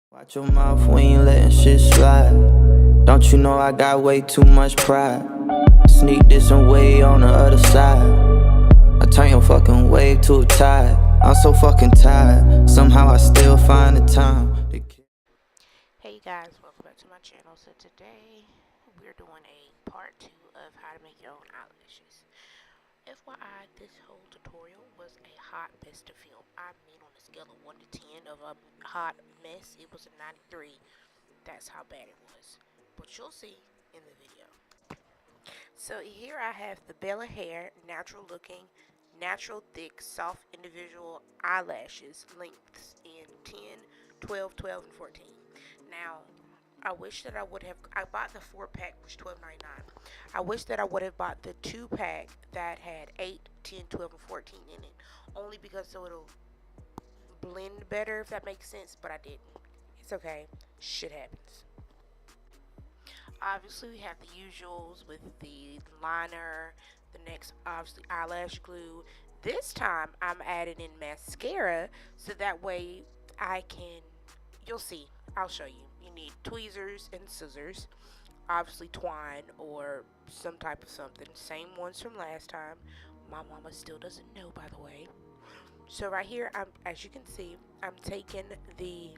Watch your mouth when you letting shit slide. Don't you know I got way too much pride? Sneak this and way on the other side. I turn your fucking wave to a tide. I'm so fucking tired. Somehow I still find the time to... Hey guys, welcome back to my channel. So today we're doing a part 2 of how to make your own eyelashes. FYI, this whole tutorial was a hot mess to film. I mean, on a scale of 1 to 10 of a hot mess, it was a 93. That's how bad it was. But you'll see in the video. So here I have the Bella Hair natural looking, natural thick, soft individual eyelashes lengths in 10, 12, 12, and 14. Now, I wish that I bought the 4-pack, which was $12.99. I wish that I would have bought the 2-pack that had 8, 10, 12, and 14 in it. Only because so it'll blend better, if that makes sense, but I didn't. It's okay. Shit happens. Obviously, we have the usuals with the liner, the next, obviously, eyelash glue. This time, I'm adding in mascara, so that way I can, you'll see, I'll show you. You need tweezers and scissors, obviously twine or some type of something. Same ones from last time. My mama still doesn't know, by the way. So right here, as you can see, I'm taking the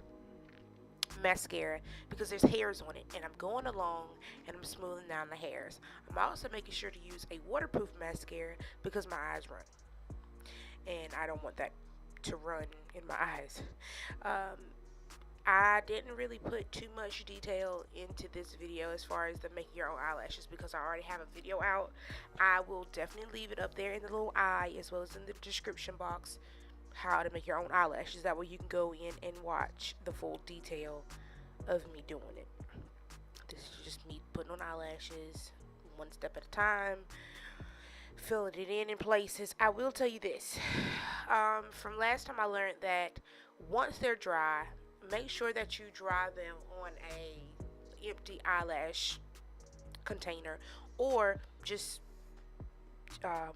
mascara because there's hairs on it, and I'm going along and I'm smoothing down the hairs. I'm also making sure to use a waterproof mascara because my eyes run, and I don't want that to run in my eyes. I didn't really put too much detail into this video as far as the making your own eyelashes because I already have a video out. I will definitely leave it up there in the little eye as well as in the description box, how to make your own eyelashes. That way you can go in and watch the full detail of me doing it. This is just me putting on eyelashes one step at a time, filling it in places. I will tell you this, from last time I learned that once they're dry, make sure that you dry them on a empty eyelash container, or just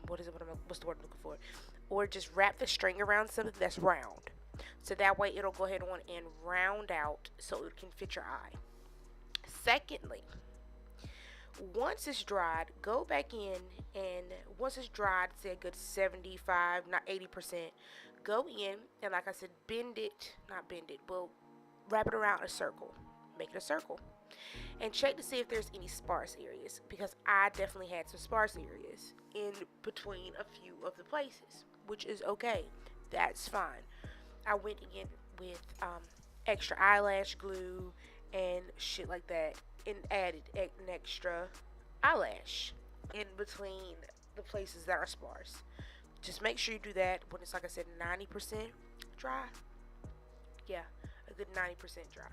what's the word I'm looking for, or just wrap the string around something that's round, so that way it'll go ahead on and round out so it can fit your eye. Secondly, once it's dried, go back in, and once it's dried, say a good 75, not 80%, go in and, like I said, well, wrap it around a circle, make it a circle, and check to see if there's any sparse areas, because I definitely had some sparse areas in between a few of the places, which is okay. That's fine. I went in with extra eyelash glue and shit like that, and added an extra eyelash in between the places that are sparse. Just make sure you do that when it's, like I said, 90% dry. Yeah, a good 90% dry.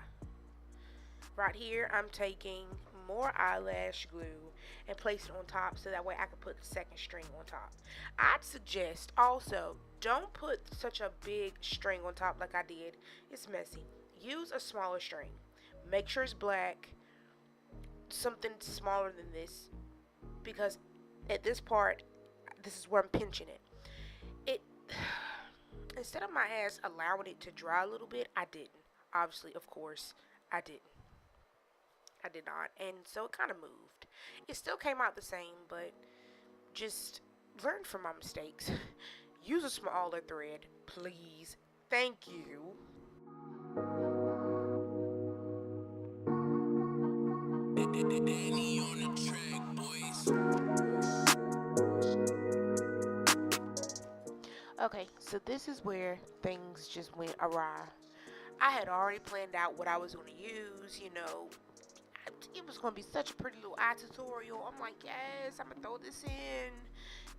Right here, I'm taking more eyelash glue and place it on top so that way I can put the second string on top. I'd suggest also, don't put such a big string on top like I did. It's messy. Use a smaller string. Make sure it's black, something smaller than this, because at this part, this is where I'm pinching it. Instead of my ass allowing it to dry a little bit, I didn't. Obviously, of course, I didn't. I did not, and so it kind of moved. It still came out the same, but just learn from my mistakes. Use a smaller thread, please. Thank you. Okay, so this is where things just went awry. I had already planned out what I was going to use, it was going to be such a pretty little eye tutorial. I'm like, yes, I'm going to throw this in.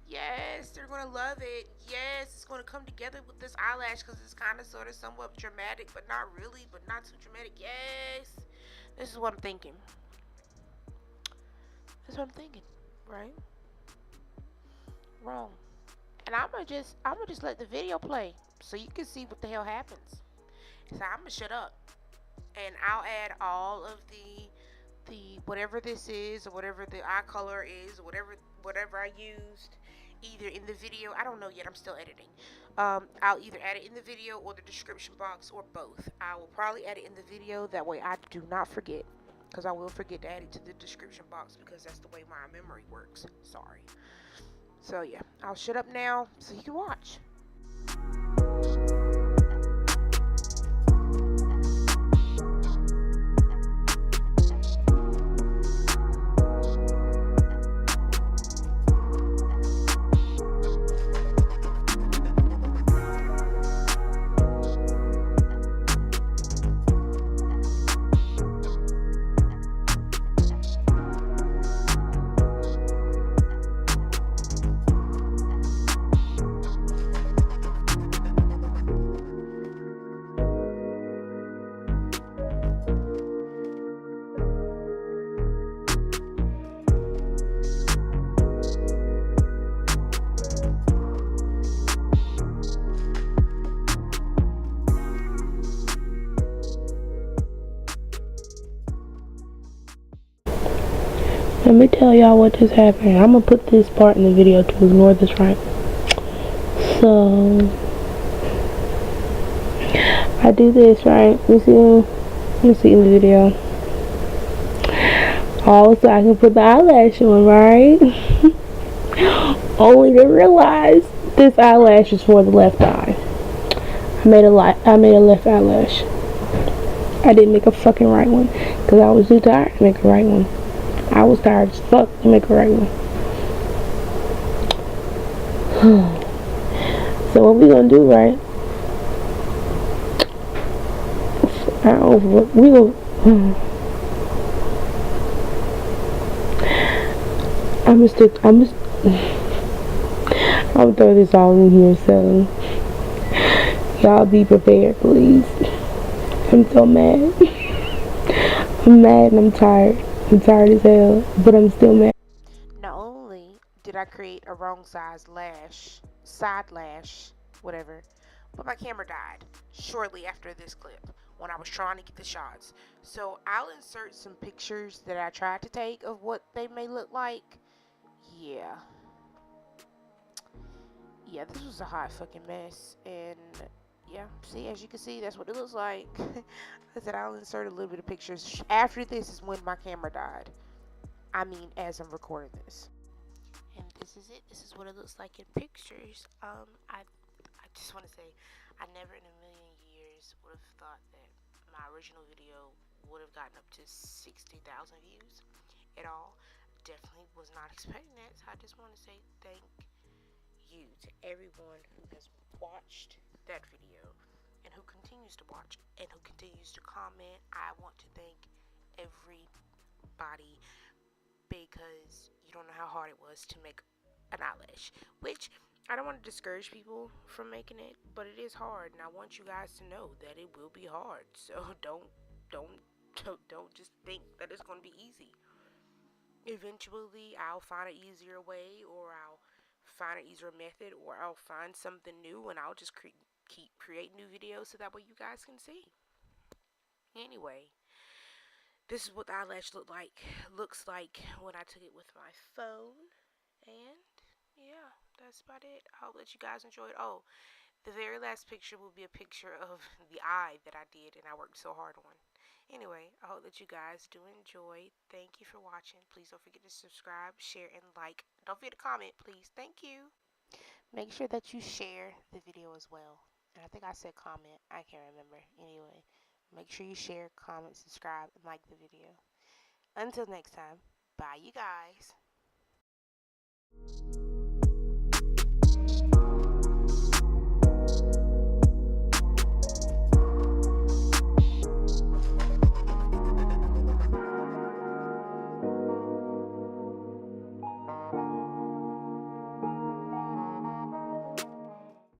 Yes, they're going to love it. Yes, it's going to come together with this eyelash because it's kind of sort of somewhat dramatic, but not really, but not too dramatic. Yes. This is what I'm thinking. That's what I'm thinking, right? Wrong. And I'm gonna just let the video play so you can see what the hell happens. So I'm gonna shut up, and I'll add all of the whatever this is, or whatever the eye color is, or whatever I used either in the video. I don't know yet. I'm still editing. I'll either add it in the video or the description box or both. I will probably add it in the video. That way I do not forget. Because I will forget to add it to the description box because that's the way my memory works. Sorry. So yeah, I'll shut up now so you can watch. Let me tell y'all what just happened. I'm gonna put this part in the video to ignore this, right? So I do this, right? You see in the video. Also, I can put the eyelash on, right? Only to realize this eyelash is for the left eye. I made a left eyelash. I didn't make a fucking right one because I was too tired to make a right one. I was tired as fuck to make a right one. So what we gonna do, right? I'm gonna throw this all in here, so y'all be prepared, please. I'm so mad. I'm mad and I'm tired. I'm tired as hell, but I'm still mad. Not only did I create a wrong size side lash, whatever, but my camera died shortly after this clip when I was trying to get the shots. So I'll insert some pictures that I tried to take of what they may look like. Yeah, this was a hot fucking mess, and yeah, see, as you can see, that's what it looks like. I said I'll insert a little bit of pictures. After this is when my camera died. I mean, as I'm recording this. And this is it. This is what it looks like in pictures. I just want to say, I never in a million years would have thought that my original video would have gotten up to 60,000 views at all. Definitely was not expecting that. So I just want to say thank you to everyone who has watched that video and who continues to watch and who continues to comment. I want to thank everybody because you don't know how hard it was to make an eyelash, which I don't want to discourage people from making it, but it is hard, and I want you guys to know that it will be hard. So don't just think that it's going to be easy. Eventually I'll find an easier way, or I'll find an easier method, or I'll find something new, and I'll just keep creating new videos so that way you guys can see. Anyway, this is what the eyelash looks like when I took it with my phone. And yeah, that's about it. I hope that you guys enjoyed. Oh, the very last picture will be a picture of the eye that I did and I worked so hard on. Anyway, I hope that you guys do enjoy. Thank you for watching. Please don't forget to subscribe, share, and like. Don't forget to comment, please. Thank you. Make sure that you share the video as well. And I think I said comment. I can't remember. Anyway, make sure you share, comment, subscribe, and like the video. Until next time, bye you guys.